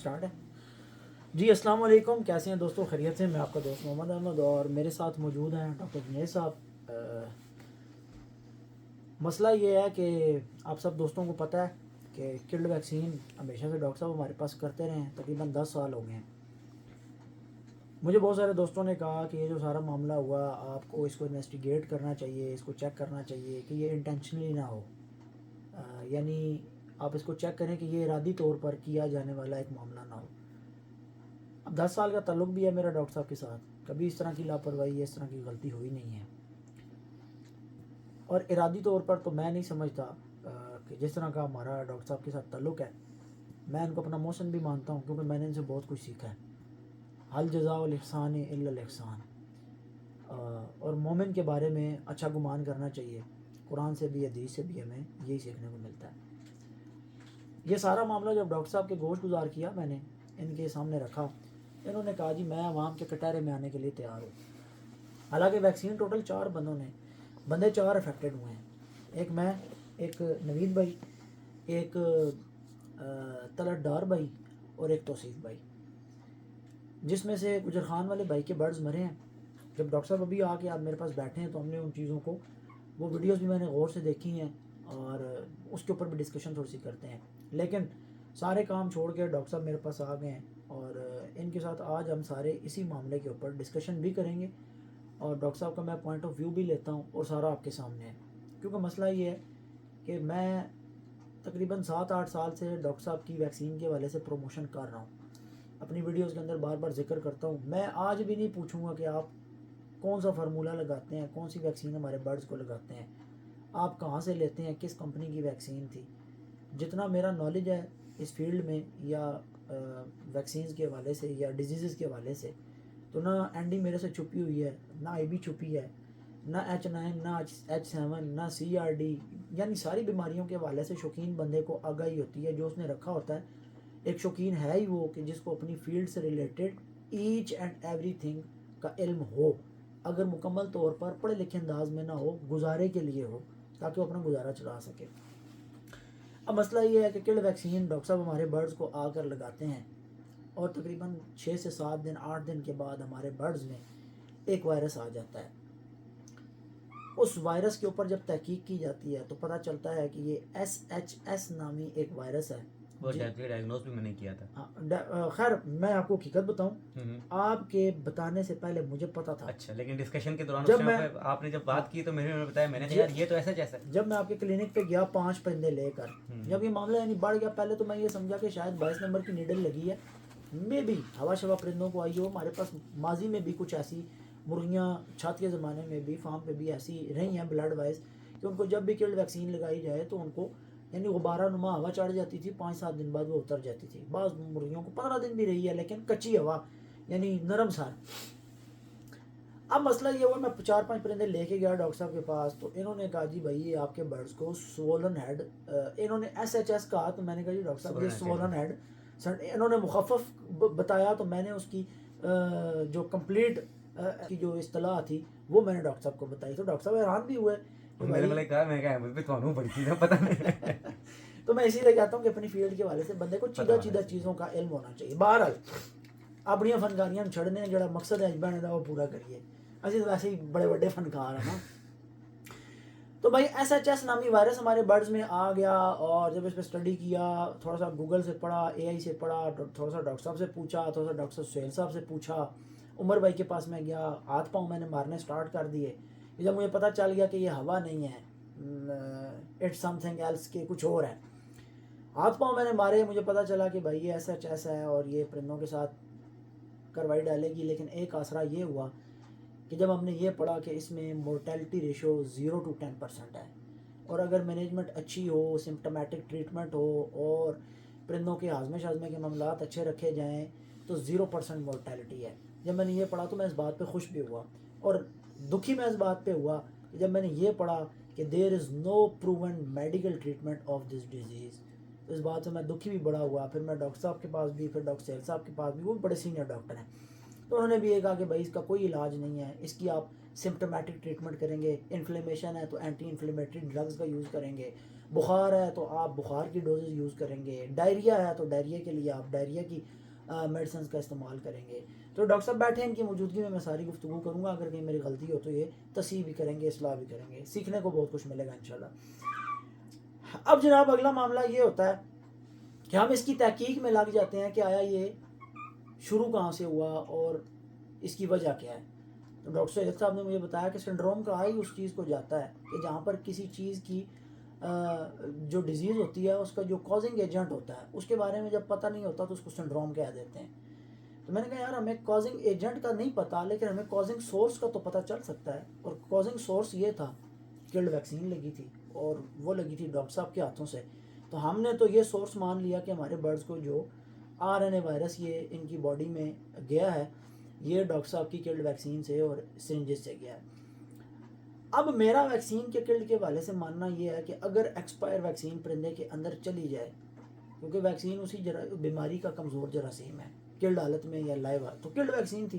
Start ہے جی. السلام علیکم، کیسے ہیں دوستوں؟ خیریت سے؟ میں آپ کا دوست محمد احمد اور میرے ساتھ موجود ہیں ڈاکٹر جنید صاحب. مسئلہ یہ ہے کہ آپ سب دوستوں کو پتہ ہے کہ کلڈ ویکسین ہمیشہ سے ڈاکٹر صاحب ہمارے پاس کرتے رہے ہیں، تقریباً 10 سال ہو گئے ہیں. مجھے بہت سارے دوستوں نے کہا کہ یہ جو سارا معاملہ ہوا آپ کو اس کو انویسٹیگیٹ کرنا چاہیے، اس کو چیک کرنا چاہیے کہ یہ انٹینشنلی نہ ہو، یعنی آپ اس کو چیک کریں کہ یہ ارادی طور پر کیا جانے والا ایک معاملہ نہ ہو. اب 10 سال کا تعلق بھی ہے میرا ڈاکٹر صاحب کے ساتھ، کبھی اس طرح کی لاپرواہی، اس طرح کی غلطی ہوئی نہیں ہے. اور ارادی طور پر تو میں نہیں سمجھتا کہ جس طرح کا ہمارا ڈاکٹر صاحب کے ساتھ تعلق ہے، میں ان کو اپنا محسن بھی مانتا ہوں کیونکہ میں نے ان سے بہت کچھ سیکھا ہے. حل جزاء الاحسان الا الاحسان. اور مومن کے بارے میں اچھا گمان کرنا چاہیے. قرآن سے بھی حدیث سے بھی ہمیں یہی سیکھنے کو ملتا ہے. یہ سارا معاملہ جب ڈاکٹر صاحب کے گوش گزار کیا، میں نے ان کے سامنے رکھا، انہوں نے کہا جی میں عوام کے کٹہرے میں آنے کے لیے تیار ہوں. حالانکہ ویکسین ٹوٹل 4 بندے 4 افیکٹڈ ہوئے ہیں. ایک میں، ایک نوید بھائی، ایک طلعت ڈار بھائی اور ایک توصیف بھائی، جس میں سے گجر خان والے بھائی کے برڈز مرے ہیں. جب ڈاکٹر صاحب ابھی آ کے آپ میرے پاس بیٹھے ہیں تو ہم نے ان چیزوں کو، وہ ویڈیوز بھی میں نے غور سے دیکھی ہیں اور اس کے اوپر بھی ڈسکشن تھوڑی سی کرتے ہیں. لیکن سارے کام چھوڑ کے ڈاکٹر صاحب میرے پاس آ گئے ہیں اور ان کے ساتھ آج ہم سارے اسی معاملے کے اوپر ڈسکشن بھی کریں گے اور ڈاکٹر صاحب کا میں پوائنٹ آف ویو بھی لیتا ہوں اور سارا آپ کے سامنے ہے. کیونکہ مسئلہ یہ ہے کہ میں تقریباً 7-8 سال سے ڈاکٹر صاحب کی ویکسین کے حوالے سے پروموشن کر رہا ہوں، اپنی ویڈیوز کے اندر بار بار ذکر کرتا ہوں. میں آج بھی نہیں پوچھوں گا کہ آپ کون سا فارمولہ لگاتے ہیں، کون سی ویکسین ہمارے برڈز کو لگاتے ہیں، آپ کہاں سے لیتے ہیں، کس کمپنی کی ویکسین تھی. جتنا میرا نالج ہے اس فیلڈ میں یا ویکسینز کے حوالے سے یا ڈیزیزز کے حوالے سے، تو نہ این ڈی میرے سے چھپی ہوئی ہے، نہ آئی بی چھپی ہے، نہ H9، نہ H7، نہ CRD، یعنی ساری بیماریوں کے حوالے سے شوقین بندے کو آگاہی ہوتی ہے. جو اس نے رکھا ہوتا ہے ایک شوقین ہے ہی وہ کہ جس کو اپنی فیلڈ سے related each and every thing کا علم ہو، اگر مکمل طور پر پڑھے لکھے انداز میں نہ ہو، گزارے کے لیے ہو تاکہ وہ اپنا گزارا چلا سکے. اب مسئلہ یہ ہے کہ کلڈ ویکسین ڈاکٹر صاحب ہمارے برڈز کو آ کر لگاتے ہیں اور تقریباً 6 سے 7 دن 8 دن کے بعد ہمارے برڈز میں ایک وائرس آ جاتا ہے. اس وائرس کے اوپر جب تحقیق کی جاتی ہے تو پتہ چلتا ہے کہ یہ SHS نامی ایک وائرس ہے. وہ ڈائگنوز بھی میں نے کیا تھا. خیر میں آپ کو حقیقت بتاؤں، آپ کے بتانے سے پہلے مجھے پتا تھا. اچھا، لیکن ڈسکشن کے دوران جب میں آپ نے جب بات کی تو میں نے بتایا، میں نے کہا یار یہ تو ایسا جیسا. جب میں آپ کے کلینک پہ گیا 5 پرندے لے کر، جب یہ معاملہ یعنی بڑھ گیا، پہلے تو میں یہ سمجھا کہ شاید 22 نمبر کی نیڈل لگی ہے، میں بھی ہوا شوا پرندوں کو آئی ہو. ہمارے پاس ماضی میں بھی کچھ ایسی مرغیاں چھت کے زمانے میں بھی فارم پہ بھی ایسی رہی ہیں بلڈ وائز کہ ان کو جب بھی کلڈ ویکسین لگائی جائے تو ان کو یعنی غبارہ نما ہوا چڑھ جاتی تھی، 5-7 دن بعد وہ اتر جاتی تھی. بعض مرغیوں کو 15 دن بھی رہی ہے لیکن کچی ہوا یعنی نرم سار. اب مسئلہ یہ ہوا، میں 4-5 پرندے لے کے گیا ڈاکٹر صاحب کے پاس تو انہوں نے کہا جی بھائی یہ آپ کے برڈز کو سوولن ہیڈ، انہوں نے SHS کہا تو میں نے کہا جی ڈاکٹر صاحب یہ سوولن ہیڈ، انہوں نے مخفف بتایا تو میں نے اس کی جو کمپلیٹ کی جو اصطلاح تھی وہ میں نے ڈاکٹر صاحب کو بتائی. تو ڈاکٹر صاحب حیران بھی ہوئے. تو میں اسی لیے کہتا ہوں کہ اپنی فیلڈ کے حوالے سے بندے کو چیدہ چیزوں کا علم ہونا چاہیے. بہرحال اپنی فنکاریاں چھڑنے جڑا مقصد ہے بنے دا وہ پورا کریے، اسی تو ویسے ہی بڑے بڑے فنکار ہیں نا. تو بھائی SHS نامی وائرس ہمارے برڈز میں آ گیا اور جب اس پہ اسٹڈی کیا، تھوڑا سا گوگل سے پڑھا، AI سے پڑھا، تھوڑا سا ڈاکٹر صاحب سے پوچھا، تھوڑا سا ڈاکٹر سہیل صاحب سے پوچھا، عمر بھائی کے پاس میں گیا، ہاتھ پاؤں میں نے مارنے سٹارٹ کر دیے. جب مجھے پتہ چل گیا کہ یہ ہوا نہیں ہے، اٹس سم تھنگ ایلس، کہ کچھ اور ہے، ہاتھ پاؤں میں نے مارے. مجھے پتہ چلا کہ بھائی یہ SHS ہے اور یہ پرندوں کے ساتھ کروائی ڈالے گی. لیکن ایک آسرا یہ ہوا کہ جب ہم نے یہ پڑھا کہ اس میں مورٹیلٹی ریشو 0 to 10% ہے اور اگر مینجمنٹ اچھی ہو، سمپٹمیٹک ٹریٹمنٹ ہو اور پرندوں کے ہاضمے شازمے کے معاملات اچھے رکھے جائیں تو 0% مورٹیلٹی ہے. جب میں نے یہ پڑھا تو میں اس بات پہ خوش بھی ہوا اور دکھی میں اس بات پہ ہوا کہ جب میں نے یہ پڑھا کہ there is no proven medical treatment of this disease. تو اس بات سے میں دکھی بھی بڑا ہوا. پھر میں ڈاکٹر صاحب کے پاس بھی، پھر ڈاکٹر سہیل صاحب کے پاس بھی، وہ بڑے سینئر ڈاکٹر ہیں، تو انہوں نے بھی یہ کہا کہ بھائی اس کا کوئی علاج نہیں ہے، اس کی آپ سمپٹمیٹک ٹریٹمنٹ کریں گے، انفلیمیشن ہے تو اینٹی انفلیمیٹری ڈرگز کا یوز کریں گے، بخار ہے تو آپ بخار کی ڈوزز یوز کریں گے، ڈائریا ہے تو ڈائریا کے لیے آپ ڈائریا کی میڈیسنس کا استعمال کریں گے. تو ڈاکٹر صاحب بیٹھے ہیں، ان کی موجودگی میں ساری گفتگو کروں گا، اگر کہیں میری غلطی ہو تو یہ تصحیح بھی کریں گے، اصلاح بھی کریں گے، سیکھنے کو بہت کچھ ملے گا انشاءاللہ. اب جناب اگلا معاملہ یہ ہوتا ہے کہ ہم اس کی تحقیق میں لگ جاتے ہیں کہ آیا یہ شروع کہاں سے ہوا اور اس کی وجہ کیا ہے. تو ڈاکٹر سہیل صاحب نے مجھے بتایا کہ سنڈروم کا ہی اس چیز کو جاتا ہے کہ جہاں پر کسی چیز کی جو ڈیزیز ہوتی ہے اس کا جو کازنگ ایجنٹ ہوتا ہے اس کے بارے میں جب پتہ نہیں ہوتا تو اس کو سنڈروم کہہ دیتے ہیں. تو میں نے کہا یار ہمیں کازنگ ایجنٹ کا نہیں پتہ، لیکن ہمیں کازنگ سورس کا تو پتہ چل سکتا ہے. اور کازنگ سورس یہ تھا، کلڈ ویکسین لگی تھی اور وہ لگی تھی ڈاکٹر صاحب کے ہاتھوں سے. تو ہم نے تو یہ سورس مان لیا کہ ہمارے برڈز کو جو RNA وائرس یہ ان کی باڈی میں گیا ہے یہ ڈاکٹر صاحب کی کلڈ ویکسین سے اور سرنجز سے گیا ہے. اب میرا ویکسین کے کلڈ کے حوالے سے ماننا یہ ہے کہ اگر ایکسپائر ویکسین پرندے کے اندر چلی جائے، کیونکہ ویکسین اسی بیماری کا کمزور جراثیم ہے کلڈ حالت میں یا لائیو تو کلڈ ویکسین تھی.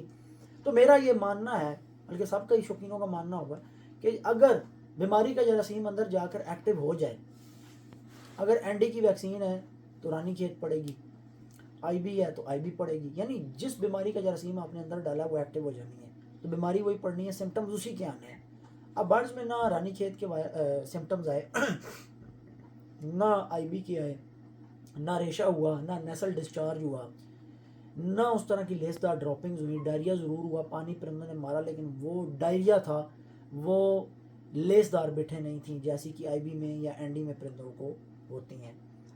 تو میرا یہ ماننا ہے، بلکہ سب کا ہی شوقینوں کا ماننا ہوگا، کہ اگر بیماری کا جراثیم اندر جا کر ایکٹیو ہو جائے، اگر ND کی ویکسین ہے تو رانی کھیت پڑے گی، IB ہے تو IB پڑے گی، یعنی جس بیماری کا جراثیم آپ نے اندر ڈالا وہ ایکٹیو ہو جانی ہے تو بیماری وہی پڑنی ہے، سمٹمز اسی کے آنے ہیں. اب برڈز میں نہ رانی کھیت کے سمٹمز آئے، نہ IB کے آئے، نہ ریشہ ہوا، نہ نیسل ڈسچارج ہوا، نہ اس طرح کی لیسدار ڈراپنگز ہوئی. ڈائریا ضرور ہوا، پانی پرندوں نے مارا، لیکن وہ ڈائریا تھا، وہ لیسدار بٹھے نہیں تھیں جیسی کہ IB میں یا ND میں پرندوں کو ہوتی ہیں.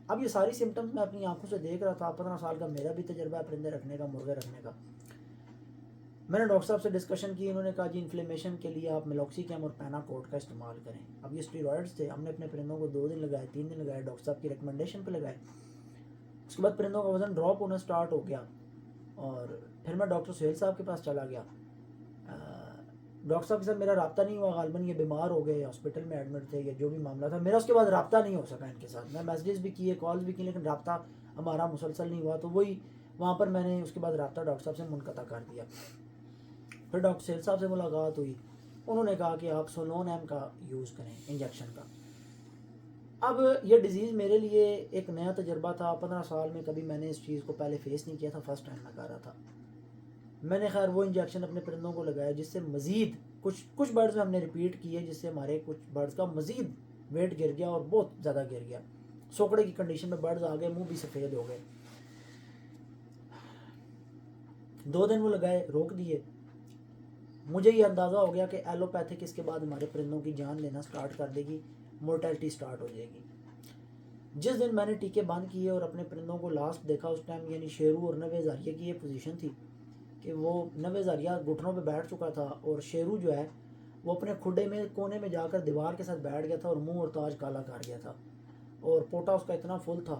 اب یہ ساری سمٹمز میں اپنی آنکھوں سے دیکھ رہا تھا. 15 سال کا میرا بھی تجربہ ہے پرندے رکھنے کا، مرغے رکھنے کا. میں نے ڈاکٹر صاحب سے ڈسکشن کی، انہوں نے کہا جی انفلیمیشن کے لیے آپ میلوکسی کیم اور پیناکوٹ کا استعمال کریں. اب یہ اسٹیرائڈز تھے، ہم نے اپنے پرندوں کو 2 دن لگائے، 3 دن لگائے، ڈاکٹر صاحب کی ریکمنڈیشن پہ لگائے. اس کے بعد پرندوں کا وزن ڈراپ ہونا سٹارٹ ہو گیا اور پھر میں ڈاکٹر سہیل صاحب کے پاس چلا گیا. ڈاکٹر صاحب کے ساتھ میرا رابطہ نہیں ہوا، غالباً یہ بیمار ہو گئے، ہاسپٹل میں ایڈمٹ تھے یا جو بھی معاملہ تھا. میرا اس کے بعد رابطہ نہیں ہو سکا ان کے ساتھ. میں میسیجز بھی کیے، کالز بھی کی، لیکن رابطہ ہمارا مسلسل نہیں ہوا. تو وہی وہاں پر میں نے اس کے بعد رابطہ ڈاکٹر صاحب سے منقطع کر دیا. پھر ڈاکٹر سہیل صاحب سے ملاقات ہوئی، انہوں نے کہا کہ آپ سولون ایم کا یوز کریں، انجیکشن کا. اب یہ ڈیزیز میرے لیے ایک نیا تجربہ تھا. 15 سال میں کبھی میں نے اس چیز کو پہلے فیس نہیں کیا تھا، فرسٹ ٹائم لگا رہا تھا. میں نے خیر وہ انجیکشن اپنے پرندوں کو لگایا جس سے مزید کچھ برڈز میں ہم نے ریپیٹ کیے، جس سے ہمارے کچھ برڈز کا مزید ویٹ گر گیا اور بہت زیادہ گر گیا. سوکڑے کی کنڈیشن میں برڈز آ گئے، منہ بھی سفید ہو گئے. 2 دن وہ لگائے، روک دیے. مجھے یہ اندازہ ہو گیا کہ ایلوپیتھک اس کے بعد ہمارے پرندوں کی جان لینا سٹارٹ کر دے گی، مورٹیلٹی سٹارٹ ہو جائے گی. جس دن میں نے ٹیکے بند کیے اور اپنے پرندوں کو لاسٹ دیکھا، اس ٹائم یعنی شیرو اور نوے زاریے کی یہ پوزیشن تھی کہ وہ نوے زاریہ گھٹنوں پہ بیٹھ چکا تھا اور شیرو جو ہے وہ اپنے کھڈے میں کونے میں جا کر دیوار کے ساتھ بیٹھ گیا تھا اور منہ اور تاج کالا کر گیا تھا. اور پوٹا اس کا اتنا فل تھا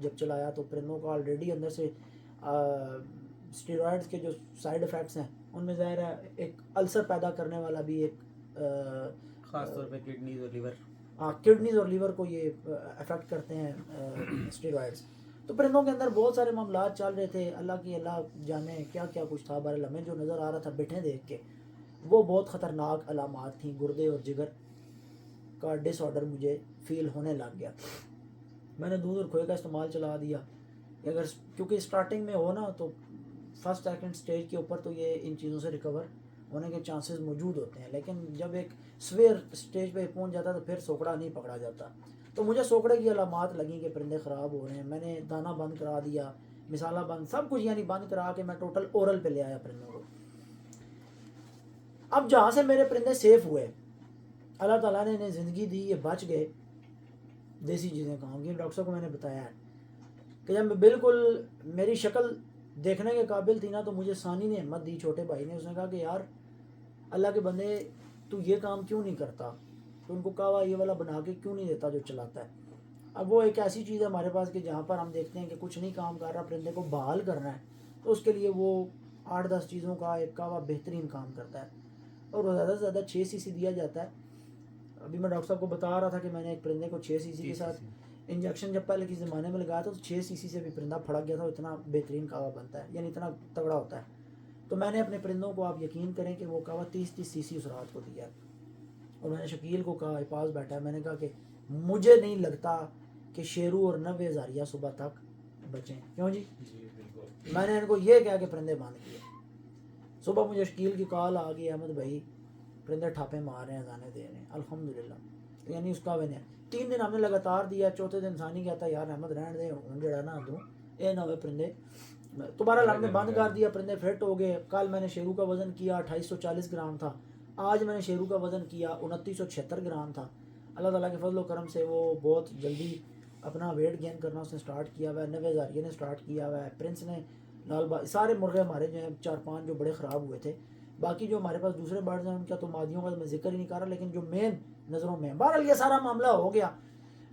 جب چلایا تو پرندوں کو آلریڈی اندر سے اسٹیرائڈز کے جو سائیڈ افیکٹس ہیں ان میں ظاہر ہے ایک السر پیدا کرنے والا بھی ایک خاص طور پہ کڈنیز اور لیور، کڈنیز اور لیور کو یہ افیکٹ کرتے ہیں اسٹیرائڈز. تو پرندوں کے اندر بہت سارے معاملات چل رہے تھے، اللہ جانے کیا کیا کچھ تھا. بہرحال ہمیں جو نظر آ رہا تھا بیٹھے دیکھ کے وہ بہت خطرناک علامات تھیں. گردے اور جگر کا ڈس آرڈر مجھے فیل ہونے لگ گیا. میں نے دودھ اور کھوئے کا استعمال چلا دیا. اگر کیونکہ اسٹارٹنگ میں ہو نا تو فرسٹ سیکنڈ سٹیج کے اوپر تو یہ ان چیزوں سے ریکور ہونے کے چانسز موجود ہوتے ہیں، لیکن جب ایک سویئر سٹیج پہ پہنچ جاتا تو پھر سوکڑا نہیں پکڑا جاتا. تو مجھے سوکڑے کی علامات لگیں کہ پرندے خراب ہو رہے ہیں. میں نے دانہ بند کرا دیا، مسالہ بند، سب کچھ یعنی بند کرا کے میں ٹوٹل اورل پہ لے آیا پرندوں کو. اب جہاں سے میرے پرندے سیف ہوئے، اللہ تعالیٰ نے انہیں زندگی دی، یہ بچ گئے، دیسی چیزیں کہوں گی. ڈاکٹر صاحب کو میں نے بتایا ہے کہ جب میں بالکل میری شکل دیکھنے کے قابل تھی نا تو مجھے ثانی نے ہمت دی، چھوٹے بھائی نے. اس نے کہا کہ یار اللہ کے بندے تو یہ کام کیوں نہیں کرتا، تو ان کو کہا یہ والا بنا کے کیوں نہیں دیتا جو چلاتا ہے. اب وہ ایک ایسی چیز ہے ہمارے پاس کہ جہاں پر ہم دیکھتے ہیں کہ کچھ نہیں کام کر رہا، پرندے کو بحال کرنا ہے، تو اس کے لیے وہ 8-10 چیزوں کا ایک کعوہ بہترین کام کرتا ہے اور وہ زیادہ سے زیادہ 6 cc دیا جاتا ہے. ابھی میں ڈاکٹر صاحب کو بتا رہا تھا کہ میں نے ایک پرندے کو 6 cc کے ساتھ انجیکشن جب پہلے کے زمانے میں لگایا تو 6 cc سے بھی پرندہ پھڑک گیا تھا. اتنا بہترین کعوہ بنتا ہے، یعنی اتنا تگڑا ہوتا ہے. تو میں نے اپنے پرندوں کو، آپ یقین کریں کہ وہ کعوہ 30 cc اس رات کو دیا ہے. اور میں نے شکیل کو کہا، پاس بیٹھا ہے، میں نے کہا کہ مجھے نہیں لگتا کہ شیرو اور نوے ہزاریہ صبح تک بچیں. کیوں جی؟ جی بالکل. میں نے ان کو یہ کہا کہ پرندے بند کیے. صبح مجھے شکیل کی کال آ گئی، احمد بھائی پرندے ٹھاپے مار رہے ہیں، اذانے دے رہے ہیں. الحمدللہ. یعنی اس کا نہیں 3 دن ہم نے لگاتار دیا. چوتھے دن انسانی کہتا یار احمد رہن دے، ہوں جڑا نا دوں اے نہ ہوئے پرندے. دوبارہ ہم نے بند کر دیا، پرندے فٹ ہو گئے. کل میں نے شیرو کا وزن کیا 2840 گرام تھا. آج میں نے شیرو کا وزن کیا 2976 گرام تھا. اللہ تعالیٰ کے فضل و کرم سے وہ بہت جلدی اپنا ویٹ گین کرنا اس نے سٹارٹ کیا ہوا ہے. نوے ہزاریہ نے سٹارٹ کیا ہوا ہے، پرنس نے، لال سارے مرغے ہمارے جو ہیں 4-5 جو بڑے خراب ہوئے تھے. باقی جو ہمارے پاس دوسرے برڈز ہیں ان کا تو مادیوں کا میں ذکر ہی نہیں کر رہا، لیکن جو مین نظروں میں بہرحال یہ سارا معاملہ ہو گیا.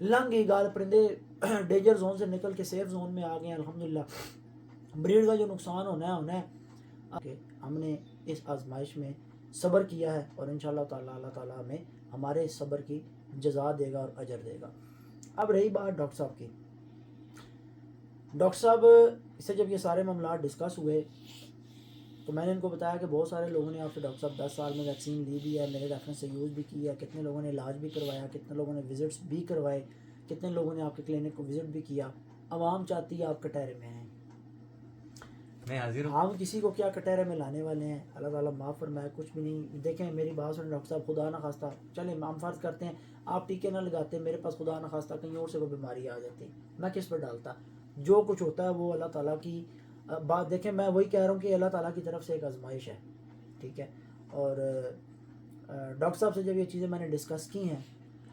لنگ ایگال پرندے ڈینجر زون سے نکل کے سیف زون میں آ گئے ہیں الحمدللہ. بریڈ کا جو نقصان ہونا ہے کہ ہم نے اس آزمائش میں صبر کیا ہے، اور انشاءاللہ تعالیٰ اللہ تعالیٰ ہمیں ہمارے صبر کی جزا دے گا اور اجر دے گا. اب رہی بات ڈاکٹر صاحب کی. ڈاکٹر صاحب سے جب یہ سارے معاملات ڈسکس ہوئے تو میں نے ان کو بتایا کہ بہت سارے لوگوں نے آپ سے ڈاکٹر صاحب 10 سال میں ویکسین لی بھی ہے، میرے ریفرنس سے یوز بھی کی ہے، کتنے لوگوں نے علاج بھی کروایا، کتنے لوگوں نے وزٹس بھی کروائے، کتنے لوگوں نے آپ کے کلینک کو وزٹ بھی کیا. عوام چاہتی ہے آپ کٹہرے میں ہیں، میں حاضر ہوں. ہم کسی کو کیا کٹہرے میں لانے والے ہیں. اللہ تعالیٰ معاف فرمائے، کچھ بھی نہیں. دیکھیں میری بات سنیں ڈاکٹر صاحب، خدا نہ خواستہ چلیں ہم فرض کرتے ہیں آپ ٹیکے نہ لگاتے، میرے پاس خدا نہ خواستہ کہیں اور سے کوئی بیماری آ جاتی، میں کس پہ ڈالتا؟ جو کچھ ہوتا ہے وہ اللہ تعالیٰ کی بات. دیکھیں میں وہی کہہ رہا ہوں کہ اللہ تعالیٰ کی طرف سے ایک آزمائش ہے، ٹھیک ہے. اور ڈاکٹر صاحب سے جب یہ چیزیں میں نے ڈسکس کی ہیں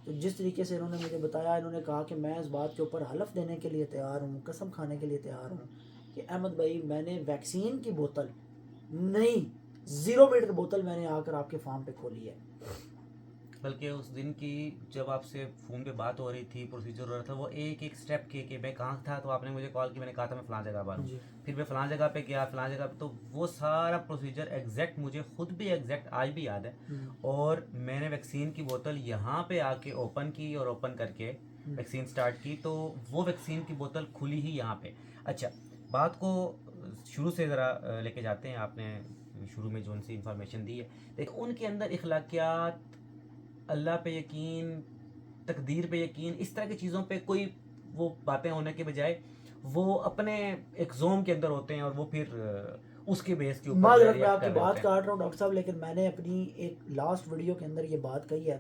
تو جس طریقے سے انہوں نے مجھے بتایا، انہوں نے کہا کہ میں اس بات کے اوپر حلف دینے کے لیے تیار ہوں، قسم کھانے کے لیے تیار ہوں کہ احمد بھائی میں نے ویکسین کی بوتل نہیں، 0 میٹر بوتل میں نے آ کر آپ کے فارم پہ کھولی ہے. بلکہ اس دن کی جب آپ سے فون پہ بات ہو رہی تھی، پروسیجر ہو رہا تھا، وہ ایک ایک سٹیپ کے کہ میں کہاں تھا تو آپ نے مجھے کال کی، میں نے کہا تھا میں فلاں جگہ پر ہوں، پھر میں فلاں جگہ پہ گیا، فلاں جگہ پہ، تو وہ سارا پروسیجر ایگزیکٹ مجھے خود بھی ایگزیکٹ آج بھی یاد ہے. اور میں نے ویکسین کی بوتل یہاں پہ آ کے اوپن کی اور اوپن کر کے ویکسین سٹارٹ کی، تو وہ ویکسین کی بوتل کھلی ہی یہاں پہ. اچھا بات کو شروع سے ذرا لے کے جاتے ہیں. آپ نے شروع میں جو ان سے انفارمیشن دی ہے، لیکن ان کے اندر اخلاقیات، اللہ پہ یقین، تقدیر پہ یقین، اس طرح کی چیزوں پہ کوئی وہ باتیں ہونے کے بجائے وہ اپنے ایک زوم کے اندر ہوتے ہیں، اور وہ پھر اس کے بیس کے اوپر معذرت میں آپ کی بات کاٹ رہا ہوں ڈاکٹر صاحب، لیکن میں نے اپنی ایک لاسٹ ویڈیو کے اندر یہ بات کہی ہے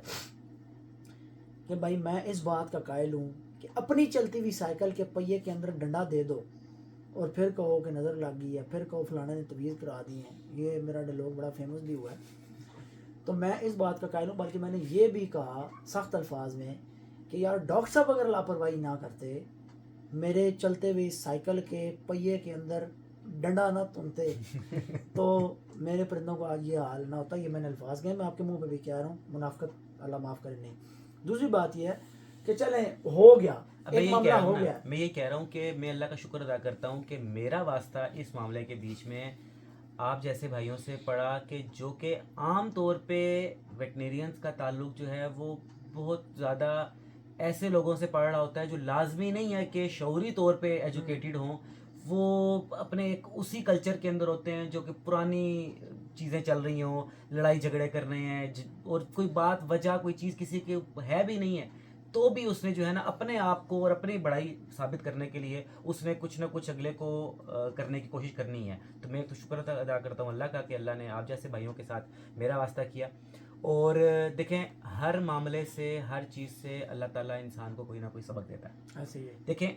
کہ بھائی میں اس بات کا قائل ہوں کہ اپنی چلتی ہوئی سائیکل کے پہیے کے اندر ڈنڈا دے دو اور پھر کہو کہ نظر لگ گئی ہے، پھر کہو فلانے نے تویز کرا دی ہیں. یہ میرا ڈیلاگ بڑا فیمس بھی ہوا ہے. تو میں اس بات کا قائل ہوں، بلکہ میں نے یہ بھی کہا سخت الفاظ میں کہ یار ڈاکٹر صاحب اگر لاپرواہی نہ کرتے، میرے چلتے ہوئی سائیکل کے پہیے کے اندر ڈنڈا نہ تنتے تو میرے پرندوں کو آج یہ حال نہ ہوتا. یہ میں نے الفاظ کہے، میں آپ کے منہ پہ بھی کہہ رہا ہوں، منافقت اللہ معاف کرے نہیں. دوسری بات یہ ہے کہ چلیں ہو گیا، ایک معاملہ ہو گیا. میں یہ کہہ رہا ہوں کہ میں اللہ کا شکر ادا کرتا ہوں کہ میرا واسطہ اس معاملے کے بیچ میں آپ جیسے بھائیوں سے پڑا، کہ جو کہ عام طور پہ ویٹنیرینز کا تعلق جو ہے وہ بہت زیادہ ایسے لوگوں سے پڑھ رہا ہوتا ہے جو لازمی نہیں ہے کہ شعوری طور پہ ایجوکیٹڈ ہوں، وہ اپنے ایک اسی کلچر کے اندر ہوتے ہیں جو کہ پرانی چیزیں چل رہی ہوں، لڑائی جھگڑے کر رہے ہیں، اور کوئی بات وجہ کوئی چیز کسی کی ہے بھی نہیں ہے، تو بھی اس نے جو ہے نا اپنے آپ کو اور اپنی بڑائی ثابت کرنے کے لیے اس نے کچھ نہ کچھ اگلے کو کرنے کی کوشش کرنی ہے. تو میں تو شکر ادا کرتا ہوں اللہ کا کہ اللہ نے آپ جیسے بھائیوں کے ساتھ میرا واسطہ کیا. اور دیکھیں ہر معاملے سے، ہر چیز سے اللہ تعالیٰ انسان کو کوئی نہ کوئی سبق دیتا ہے. ایسے ہی ہے. دیکھیں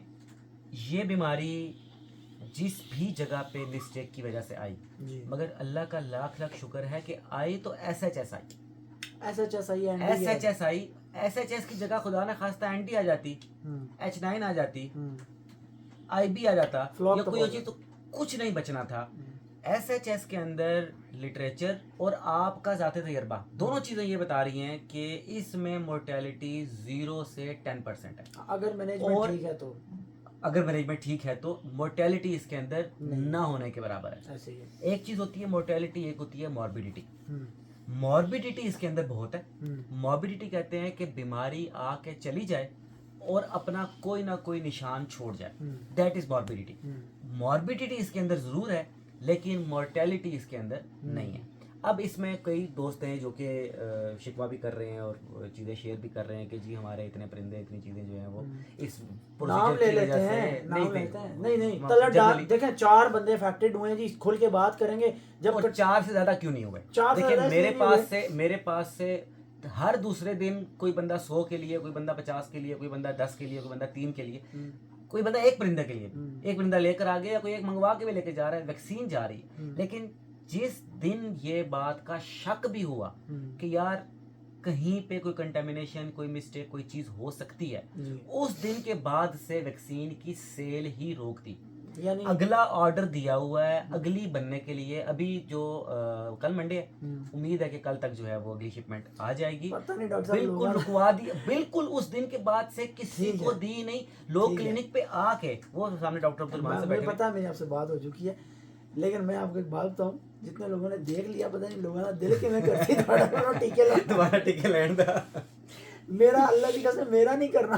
یہ بیماری جس بھی جگہ پہ مسٹیک کی وجہ سے آئی، مگر اللہ کا لاکھ لاکھ شکر ہے کہ آئی تو S H S I, S H S I, S H S I. S H S کی جگہ خدا نہ خواستہ اینٹی آ جاتی، H9 آ جاتی، آئی بی آ جاتا، یا کوئی اور چیز، تو کچھ نہیں بچنا تھا. ایس ایچ ایس کے اندر لٹریچر اور آپ کا ذاتی تجربہ دونوں چیزیں یہ بتا رہی ہیں کہ اس میں مورٹیلٹی 0 سے 10% ہے. اگر مینجمنٹ ٹھیک ہے تو، اگر مینجمنٹ ٹھیک ہے تو مورٹیلٹی اس کے اندر نہ ہونے کے برابر ہے. ایسے ہی ہے. ایک چیز ہوتی ہے مورٹیلٹی، ایک ہوتی ہے موربیڈیٹی. موربیڈیٹی اس کے اندر بہت ہے. موربیڈیٹی کہتے ہیں کہ بیماری آ کے چلی جائے اور اپنا کوئی نہ کوئی نشان چھوڑ جائے، دیٹ از موربیڈیٹی. موربیڈیٹی اس کے اندر ضرور ہے لیکن مورٹیلٹی اس کے اندر نہیں ہے. اب اس میں کئی دوست ہیں جو کہ شکوہ بھی کر رہے ہیں اور چیزیں شیئر بھی کر رہے ہیں کہ جی ہمارے اتنے پرندے اتنی چیزیں جو ہیں وہ اس نام پروسیجر لے کی وجہ لیتے سے ہیں، نام نہیں لیتے ہیں، نہیں طلب دیکھیں 4 بندے افیکٹڈ ہوئے ہیں جی، کھل کے بات کریں گے جب اور 4 سے زیادہ کیوں نہیں ہوئے. 4 سے دیکھیں زیادہ اس لیے نہیں ہوئے، میرے پاس سے ہر دوسرے دن کوئی بندہ 100 کے لیے، کوئی بندہ 50 کے لیے، کوئی بندہ 10 کے لیے، کوئی بندہ 3 کے لیے، کوئی بندہ ایک پرندہ کے لیے، ایک پرندہ لے کر آ گیا، یا کوئی ایک منگوا کے بھی لے کے جا رہا ہے، ویکسین جا رہی ہے. لیکن جس دن یہ بات کا شک بھی ہوا کہ یار کہیں پہ کوئی کنٹامینیشن، کوئی مسٹیک، کوئی چیز ہو سکتی ہے، اس دن کے بعد سے ویکسین کی سیل ہی روک دی. یعنی اگلا آرڈر دیا ہوا ہے اگلی بننے کے لیے. ابھی جو کل منڈے ہے، امید ہے کہ کل تک جو ہے وہ اگلی شپمنٹ آ جائے گی. پتہ نہیں ڈاکٹر صاحب بالکل رکوا دی، بالکل اس دن کے بعد سے کسی کو دی نہیں. لوگ کلینک پہ آ کے، وہ سامنے ڈاکٹر عبدالرحمان سے بیٹھے پتہ ہے میری آپ سے بات ہو چکی ہے، لیکن میں آپ کو ایک بات بتاؤں، جتنے لوگوں نے دیکھ لیا پتہ نہیں لوگوں نے دل کے میں کرتی دوبارہ ٹیکے لینڈ دا. میرا اللہ کی قسم میرا نہیں کرنا.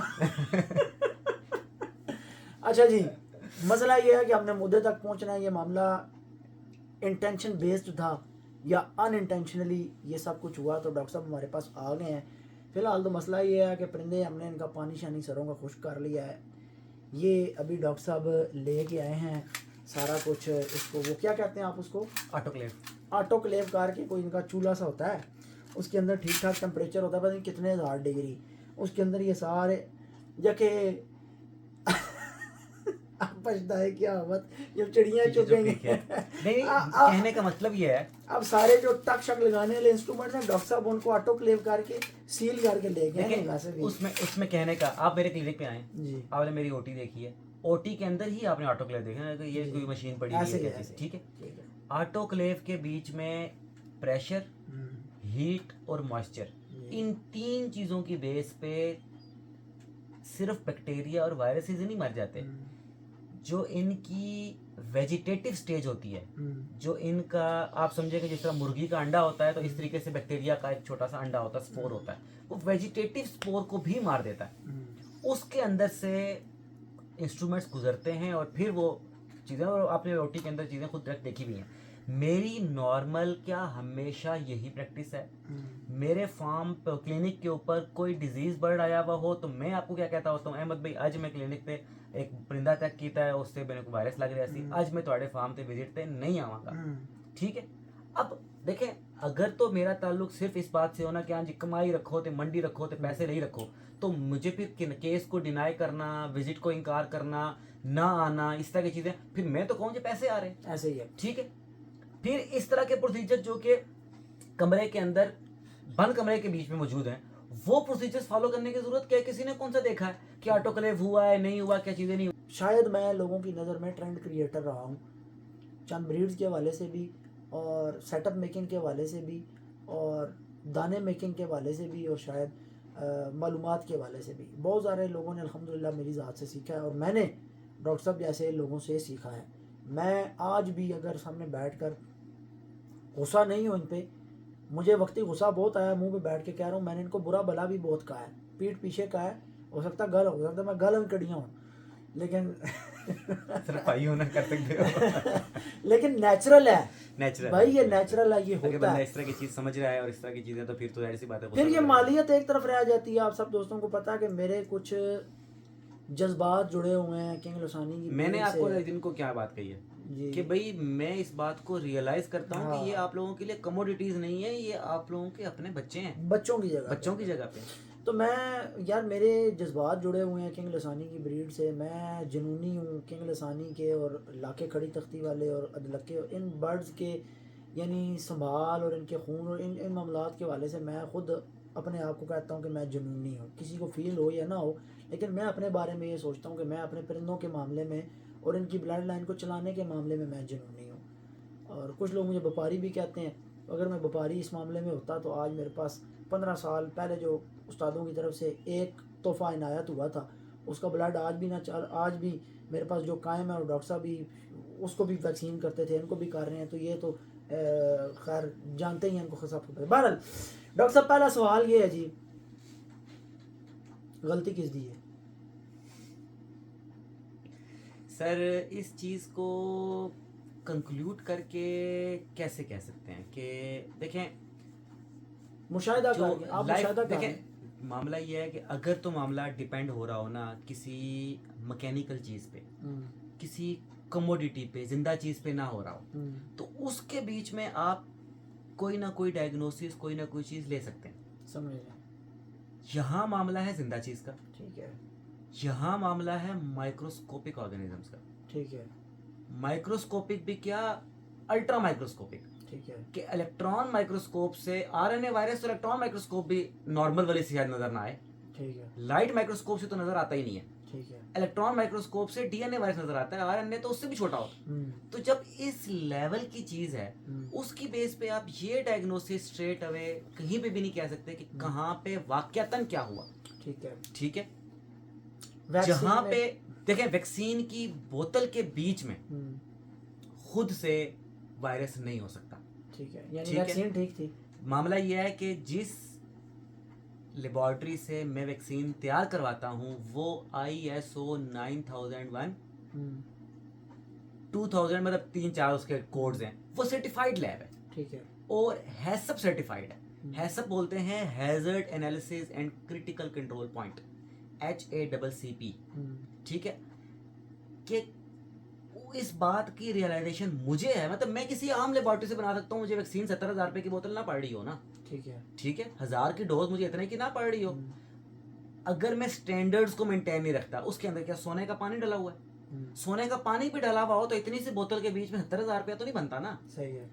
اچھا جی، مسئلہ یہ ہے کہ ہم نے مدعے تک پہنچنا ہے. یہ معاملہ انٹینشن بیسڈ تھا یا ان انٹینشنلی یہ سب کچھ ہوا، تو ڈاکٹر صاحب ہمارے پاس آ گئے ہیں. فی الحال تو مسئلہ یہ ہے کہ پرندے ہم نے ان کا پانی شانی سروں کا خشک کر لیا ہے. یہ ابھی ڈاکٹر صاحب لے کے آئے ہیں سارا کچھ. اس کو وہ کیا کہتے ہیں آپ اس کو؟ آٹو کلیو کر کے کوئی ان کا چولہا سا ہوتا ہے، اس کے اندر ٹھیک ٹھاک ٹمپریچر ہوتا ہے، پتہ نہیں کتنے 1000 ڈگری. اس کے اندر یہ سارے جکے پچھتا ہے کیا ہوت جب چڑیاں چگیں گے. کہنے کا مطلب یہ ہے اب سارے جو ٹک شک لگانے والے انسٹرومنٹس ہیں ڈاکٹر صاحب ان کو آٹو کلیو کر کے سیل کر کے لے گئے ہیں. ویسے بھی اس میں کہنے کا، آپ میرے کلینک پہ آئیں جی، آپ نے میری او ٹی دیکھی ہے، او ٹی کے اندر ہی آپ نے آٹو کلیو دیکھا ہے. یہ کوئی مشین پڑی ہوئی ہے ٹھیک ہے. آٹو کلیو کے بیچ میں پریشر، ہیٹ اور موئسچر، ان 3 چیزوں کی بیس پہ صرف بیکٹیریا اور وائرسز نہیں مر جاتے. جو ان کی ویجیٹیٹو سٹیج ہوتی ہے، جو ان کا آپ سمجھے کہ جس طرح مرغی کا انڈا ہوتا ہے، تو اس طریقے سے بیکٹیریا کا ایک چھوٹا سا انڈا ہوتا ہے، سپور ہوتا ہے، وہ ویجیٹیٹو سپور کو بھی مار دیتا ہے. اس کے اندر سے انسٹرومنٹس گزرتے ہیں اور پھر وہ چیزیں، اور آپ نے او ٹی کے اندر چیزیں خود ڈائریکٹ دیکھی بھی ہیں. میری نارمل کیا ہمیشہ یہی پریکٹس ہے. میرے فارم کلینک کے اوپر کوئی ڈیزیز برڈ آیا ہوا ہو تو میں آپ کو کیا کہتا ہوتا ہوں، احمد بھائی آج میں کلینک پہ ایک پرندہ چیک کیتا ہے، اس سے میرے کو وائرس لگ رہا سی، آج میں تھوڑے فارم تے وزٹ تے نہیں آواں گا. ٹھیک ہے. اب دیکھیں اگر تو میرا تعلق صرف اس بات سے ہونا کہ ہاں جی کمائی رکھو تے منڈی رکھو تے پیسے نہیں رکھو، تو مجھے پھر کیس کو ڈینائی کرنا، وزٹ کو انکار کرنا، نہ آنا، اس طرح کی چیزیں، پھر میں تو کہوں جی پیسے آ رہے ہیں ایسے ہی ہے. ٹھیک ہے. پھر اس طرح کے پروسیجر جو کہ کمرے کے اندر بند کمرے کے بیچ میں موجود ہیں، وہ پروسیجرز فالو کرنے کی ضرورت کیا ہے؟ کسی نے کون سا دیکھا ہے کہ آٹو کلیو ہوا ہے نہیں ہوا، کیا چیزیں نہیں ہوا. شاید میں لوگوں کی نظر میں ٹرینڈ کریٹر رہا ہوں، چند بریڈز کے حوالے سے بھی، اور سیٹ اپ میکنگ کے حوالے سے بھی، اور دانے میکنگ کے حوالے سے بھی، اور شاید معلومات کے حوالے سے بھی. بہت سارے لوگوں نے الحمدللہ میری ذات سے سیکھا ہے، اور میں نے ڈاکٹر صاحب جیسے لوگوں سے سیکھا ہے. میں آج بھی اگر سامنے بیٹھ کر غصہ نہیں ہوں ان پہ، مجھے وقتی غصہ بہت آیا، منہ پہ بیٹھ کے کہہ رہا ہوں، میں نے ان کو برا بلا بھی بہت کہا ہے، پیٹھ پیچھے کہا ہے، ہو سکتا ہے میں گل انکڑیاں ہوں، لیکن صرف بھائیوں نہ کر سکتے ہو. لیکن نیچرل ہے نیچرل بھائی، یہ نیچرل ہے، یہ اگر ہوتا بندہ ہے. اس طرح کی چیز سمجھ رہا ہے اور اس طرح کی چیزیں، تو پھر تو ظاہر سی بات ہے. پھر یہ مالیت ایک طرف رہ جاتی ہے. آپ سب دوستوں کو پتا ہے کہ میرے کچھ جذبات جڑے ہوئے ہیں کنگ لسانی کی. میں نے آپ کو جن کو کیا بات کہی ہے جی کہ بھائی میں اس بات کو ریئلائز کرتا ہوں کہ یہ آپ لوگوں کے لیے کموڈیٹیز نہیں ہے، یہ آپ لوگوں کے اپنے بچے ہیں، بچوں کی جگہ پہ. تو میں یار میرے جذبات جڑے ہوئے ہیں کنگ لسانی کی بریڈ سے. میں جنونی ہوں کنگ لسانی کے اور لاکے کھڑی تختی والے اور ادلکے اور ان برڈز کے یعنی سنبھال اور ان کے خون اور ان معاملات کے حوالے سے میں خود اپنے آپ کو کہتا ہوں کہ میں جنونی ہوں. کسی کو فیل ہو یا نہ ہو، لیکن میں اپنے بارے میں یہ سوچتا ہوں کہ میں اپنے پرندوں کے معاملے میں اور ان کی بلڈ لائن کو چلانے کے معاملے میں جنونی ہوں. اور کچھ لوگ مجھے وپاری بھی کہتے ہیں. اگر میں وپاری اس معاملے میں ہوتا تو آج میرے پاس 15 سال پہلے جو استادوں کی طرف سے ایک تحفہ عنایت ہوا تھا، اس کا بلڈ آج بھی میرے پاس جو قائم ہے، اور ڈاکٹر صاحب بھی اس کو بھی ویکسین کرتے تھے، ان کو بھی کر رہے ہیں. تو یہ تو خیر جانتے ہی ہیں ان کو سب کو. بہرحال ڈاکٹر صاحب پہلا سوال یہ ہے جی، غلطی کس دی ہے؟ سر اس چیز کو کنکلوڈ کر کے کیسے کہہ سکتے ہیں کہ دیکھیں مشاہدہ جو کر کے آپ لائف مشاہدہ کریں. دیکھیں معاملہ یہ ہے کہ اگر تو معاملہ ڈیپینڈ ہو رہا ہو نا کسی مکینیکل چیز پہ, کسی کموڈیٹی پہ, زندہ چیز پہ نہ ہو رہا ہو, تو اس کے بیچ میں آپ کوئی نہ کوئی ڈائگنوسس کوئی نہ کوئی چیز لے سکتے ہیں. سمجھ لیں. یہاں معاملہ ہے زندہ چیز کا, ٹھیک ہے. یہاں معاملہ ہے مائکروسکوپک آرگینزمس کا. ٹھیک ہے. مائکروسکوپک بھی کیا, الٹرا مائکروسکوپک, ٹھیک ہے. کہ الیکٹران مائکروسکوپ سے آر این اے وائرس, اور الیکٹران مائکروسکوپ بھی نارمل والی سے شاید نظر نہ آئے, ٹھیک ہے. لائٹ مائکروسکوپ سے تو نظر آتا ہی نہیں ہے. ٹھیک ہے. الیکٹران مائکروسکوپ سے ڈی این اے وائرس نظر آتا ہے, آر این اے تو اس سے بھی چھوٹا ہوتا ہے. تو جب اس لیول کی چیز ہے اس کی بیس پہ آپ یہ ڈائگنوسس اسٹریٹ اوے کہیں پہ بھی نہیں کہہ سکتے کہ کہاں پہ واقعتاً کیا ہوا. ٹھیک ہے. ٹھیک ہے. جہاں پہ دیکھیں ویکسین کی بوتل کے بیچ میں خود سے وائرس نہیں ہو سکتا. ٹھیک ہے. یعنی ویکسین ٹھیک تھی. معاملہ یہ ہے کہ جس لیبارٹری سے میں ویکسین تیار کرواتا ہوں وہ ISO 9001 2000 مطلب 3-4 اس کے کوڈز ہیں, وہ سرٹیفائڈ لیب ہے. ٹھیک ہے. اور ہیسپ سرٹیفائڈ ہے. ہیسپ بولتے ہیں hazard analysis and critical control point, HACCP. ٹھیک ہے. کہ اس بات کی ریئلائزیشن مجھے ہے, مطلب میں کسی عام لیبارٹری سے بنا سکتا ہوں, مجھے ویکسین 70,000 روپے کی بوتل نہ پڑ رہی ہو نا. ٹھیک ہے. ٹھیک ہے. 1000 کی ڈوز مجھے اتنے کی نہ پڑ رہی ہو, اگر میں سٹینڈرڈز کو مینٹین نہیں رکھتا, اس کے اندر کیا سونے کا پانی ڈلا ہوا ہے, سونے کا پانی بھی ڈلا ہوا ہو تو اتنی سی بوتل کے بیچ میں 70,000 روپیہ تو نہیں بنتا نا. صحیح ہے.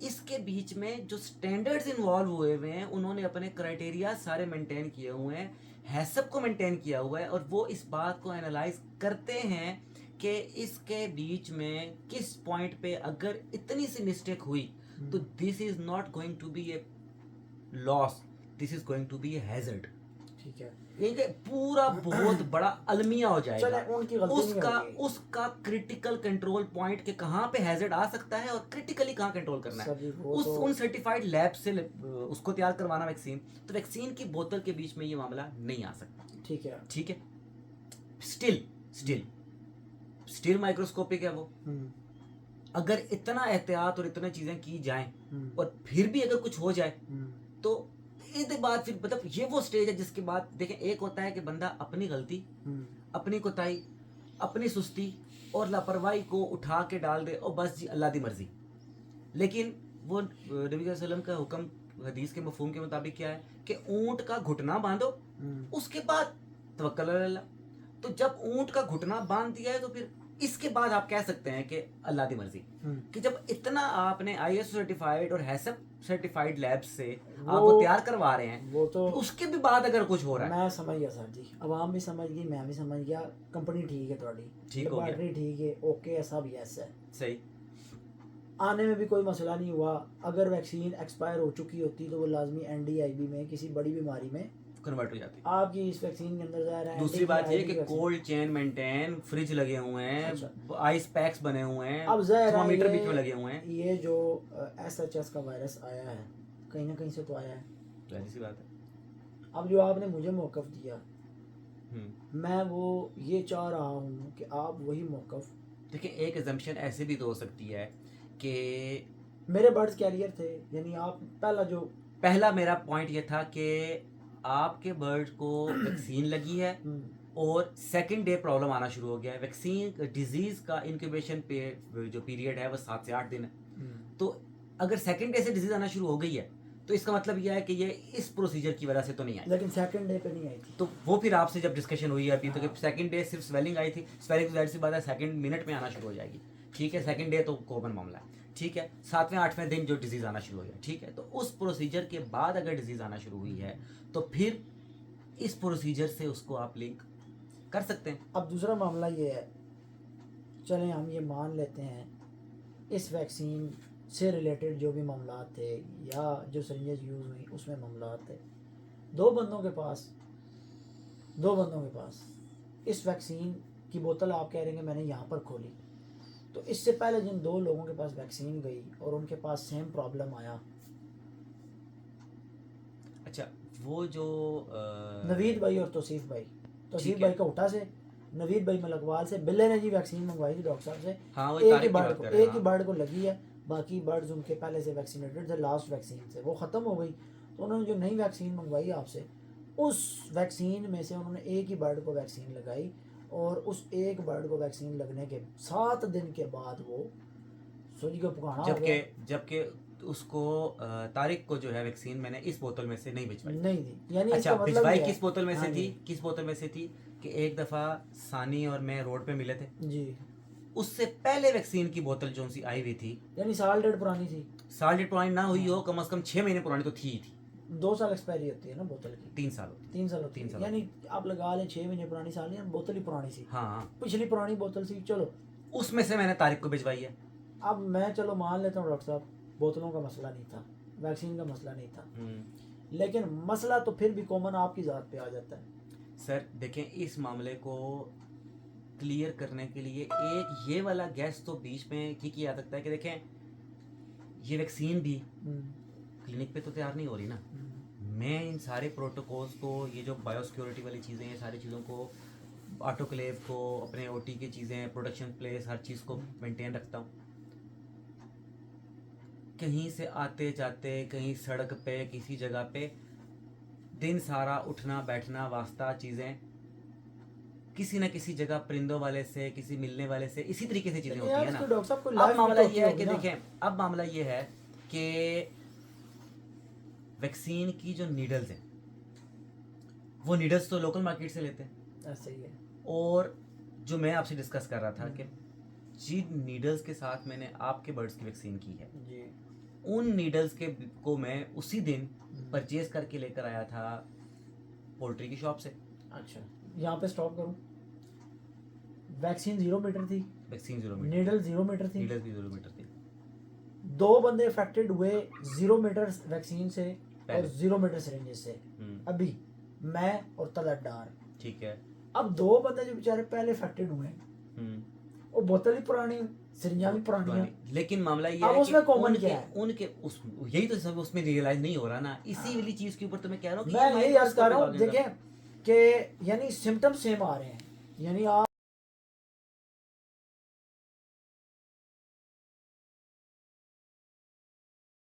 اس کے بیچ میں جو سٹینڈرڈز انوالو ہوئے ہوئے ہیں انہوں نے اپنے کرائٹیریا سارے مینٹین کیے ہوئے ہیں, ہیسپ کو مینٹین کیا ہوا ہے, اور وہ اس بات کو انالائز کرتے ہیں کہ اس کے بیچ میں کس پوائنٹ پہ اگر اتنی سی مسٹیک ہوئی تو this is not going to be a loss, this is going to be a hazard. ٹھیک ہے. یہ کہ پورا بہت بڑا المیہ ہو جائے گا ان کی غلطی اس کا کریٹیکل کنٹرول پوائنٹ کہ کہاں پہ ہیزرڈ آ سکتا ہے اور کریٹیکلی کہاں کنٹرول کرنا ہے, اس ان سرٹیفائڈ لیب سے اس کو تیار کروانا ویکسین. تو ویکسین کی بوتل کے بیچ میں یہ معاملہ نہیں آ سکتا. ٹھیک ہے. ٹھیک ہے. اسٹل مائکروسکوپک ہے وہ. اگر اتنا احتیاط اور اتنا چیزیں کی جائیں اور پھر بھی اگر کچھ ہو جائے تو اس کے بعد پھر مطلب یہ وہ سٹیج ہے جس کے بعد دیکھیں ایک ہوتا ہے کہ بندہ اپنی غلطی, اپنی کوتاہی, اپنی سستی اور لاپرواہی کو اٹھا کے ڈال دے اور بس جی اللہ دی مرضی. لیکن وہ نبی صلی اللہ علیہ وسلم کا حکم حدیث کے مفہوم کے مطابق کیا ہے کہ اونٹ کا گھٹنا باندھو, اس کے بعد توکل علی اللہ. تو جب اونٹ کا گھٹنا باندھ دیا ہے تو پھر اس کے بعد آپ کہہ سکتے ہیں کہ اللہ دی مرضی. کہ جب اتنا آپ نے ISO سرٹیفائڈ اور ہیسپ سرٹیفائڈ لیب سے آپ وہ تیار کروا رہے ہیں, وہ تو اس کے بھی بعد اگر کچھ ہو رہا ہے. میں سمجھ گیا سر جی, عوام بھی سمجھ گئی, میں بھی سمجھ گیا, کمپنی ٹھیک ہے تھوڑی, لیبارٹری ٹھیک ہے, اوکے ہے, سب یس ہے, صحیح. آنے میں بھی کوئی مسئلہ نہیں ہوا. اگر ویکسین ایکسپائر ہو چکی ہوتی تو وہ لازمی NDIB میں کسی بڑی بیماری میں کنورٹ ہو جاتی. آپ کی اس ویکسین کے اندر ظاہر ہے. دوسری بات یہ کہ کولڈ چین مینٹین, فریج لگے ہوئے ہیں, آئس پیکس بنے ہوئے ہیں, اب ظاہر تھرمامیٹر بیچ میں لگے ہوئے ہیں. یہ جو SHS کا وائرس آیا ہے کہیں نہ کہیں سے تو آیا ہے, ظاہر سی بات ہے. اب جو آپ نے مجھے موقف دیا میں وہ یہ چاہ رہا ہوں کہ آپ وہی موقف دیکھیں. ایک ایگزمپشن ایسے بھی تو ہو سکتی ہے کہ میرے برڈز کیریئر تھے, یعنی آپ پہلا میرا پوائنٹ یہ تھا کہ آپ کے برڈ کو ویکسین لگی ہے اور سیکنڈ ڈے پرابلم آنا شروع ہو گیا ہے. ویکسین ڈیزیز کا انکیوبیشن جو پیریڈ ہے وہ 7 سے 8 دن ہے. تو اگر سیکنڈ ڈے سے ڈیزیز آنا شروع ہو گئی ہے تو اس کا مطلب یہ ہے کہ یہ اس پروسیجر کی وجہ سے تو نہیں آئی. لیکن سیکنڈ ڈے پہ نہیں آئی تھی. تو وہ پھر آپ سے جب ڈسکشن ہوئی ہے ابھی تو کہ سیکنڈ ڈے صرف سویلنگ آئی تھی. سویلنگ ظاہر سی بات ہے سیکنڈ منٹ میں آنا شروع ہو جائے گی. ٹھیک ہے. سیکنڈ ڈے تو کامن معاملہ ہے. ٹھیک ہے. 7ویں 8ویں دن جو ڈیزیز آنا شروع ہو جائے. ٹھیک ہے. تو اس پروسیجر کے بعد اگر ڈیزیز آنا شروع ہوئی ہے تو پھر اس پروسیجر سے اس کو آپ لنک کر سکتے ہیں. اب دوسرا معاملہ یہ ہے, چلیں ہم یہ مان لیتے ہیں اس ویکسین سے ریلیٹڈ جو بھی معاملات تھے یا جو سرنجز یوز ہوئی اس میں معاملات تھے, دو بندوں کے پاس اس ویکسین کی بوتل آپ کہہ رہے ہیں کہ میں نے یہاں پر کھولی, تو اس سے پہلے جن دو لوگوں کے پاس ویکسین گئی اور ان کے پاس سیم پرابلم آیا, اچھا وہ جو نوید بھائی اور توصیف بھائی کا اٹھا سے نوید بھائی ملکوال سے، بلے نے جی ویکسین منگوائی تھی ڈاکٹر صاحب سے، ہاں وہ ایک ہی تاریخ کی برڈ بات کو کر رہے ہیں، ایک ہی ہاں۔ برڈ کو لگی ہے، باقی برڈز ان کے پہلے سے ویکسینیٹڈ تھے، لاسٹ ویکسین سے وہ ختم ہو گئی، تو انہوں نے جو نئی ویکسین منگوائی آپ سے، اس ویکسین میں سے انہوں نے ایک ہی برڈ کو ویکسین لگائی، اور اس ایک برڈ کو ویکسین لگنے کے 7 دن کے بعد وہ سوجی کو پکانا ہو گیا، جبکہ اس کو طارق کو جو ہے ویکسین میں نے اس بوتل میں سے نہیں بھجوائی۔ نہیں دی، یعنی اس اچھا، کا مطلب بھجوائی یہ ہے، کس بوتل میں سے ہاں تھی؟ جی کس بوتل میں سے تھی کہ ایک دفعہ ثانی اور میں روڈ پہ ملے تھے، جی، اس سے پہلے ویکسین کی بوتل جو سی آئی ہوئی تھی، یعنی سال ڈیڑھ پرانی تھی، سال ڈیڑھ پرانی نہ ہوئی ہو، کم از کم 6 مہینے پرانی تو تھی ہی تھی، 2 سال ایکسپائری ہوتی ہے نا بوتل کی، 3 سال ہوتی 3 سال ہوتی 3 ہے، سال یعنی آپ لگا لیں 6 مہینے پرانی، سال نہیں، بوتل ہی پرانی سی، ہاں، پچھلی پرانی بوتل سی، چلو اس میں سے میں نے طارق کو بھجوائی ہے۔ اب میں چلو مان لیتا ہوں ڈاکٹر صاحب بوتلوں کا مسئلہ نہیں تھا، ویکسین کا مسئلہ نہیں تھا، لیکن مسئلہ تو پھر بھی کامن آپ کی ذات پہ آ جاتا ہے۔ سر دیکھیں، اس معاملے کو کلیئر کرنے کے لیے ایک یہ والا گیس تو بیچ میں کیا جا سکتا ہے کہ دیکھیں یہ ویکسین بھی کلینک پہ تو تیار نہیں ہو رہی نا، میں ان سارے پروٹوکولز کو، یہ جو بایو سیکیورٹی والی چیزیں ہیں، ساری چیزوں کو، آٹو کلیو کو، اپنے او ٹی کی چیزیں، پروڈکشن پلیس، ہر چیز کو مینٹین رکھتا ہوں۔ کہیں سے آتے جاتے، کہیں سڑک پہ، کسی جگہ پہ، دن سارا اٹھنا بیٹھنا واسطہ چیزیں، کسی نہ کسی جگہ پرندوں والے سے، کسی ملنے والے سے، اسی طریقے سے چیزیں ہوتی ہیں نا۔ ڈاکٹر صاحب کو اب لائف معاملہ یہ ہے کہ دیکھیں، اب معاملہ یہ ہے کہ ویکسین کی جو نیڈلز ہیں، وہ نیڈلز تو لوکل مارکیٹ سے لیتے ہیں، صحیح ہے، اور جو میں آپ سے ڈسکس کر رہا تھا کہ جن نیڈلز کے ساتھ میں نے آپ کے برڈز کی ویکسین کی ہے، جی ان نیڈلز کو میں اسی دن پرچیز کر کے لے کر آیا تھا پولٹری کی شاپ سے۔ اچھا، یہاں پہ سٹاپ کروں، ویکسین 0 میٹر تھی، ویکسین 0 میٹر، نیڈل 0 میٹر تھی، نیڈلز بھی 0 میٹر تھی، 2 بندے افیکٹڈ ہوئے 0 میٹر ویکسین سے اور پہلے 0 میٹر سرنجز سے، ابھی میں اور طلعت ڈار، ٹھیک ہے، اب 2 بندے جو بیچارے پہلے افیکٹڈ ہوئے ہیں، وہ بوتل ہی پرانی، سرنجاں بھی پرانی ہیں، لیکن معاملہ یہ اب ہے اس کہ میں common کیا ہے؟ ان کے یہی تو سب اس میں ریئلائز نہیں ہو رہا نا، اسی والی چیز کے اوپر تو میں کہہ رہا ہوں کہ میں یہی عرض کر رہا ہوں، دیکھیں کہ یعنی سمٹم سیم آ رہے ہیں، یعنی آپ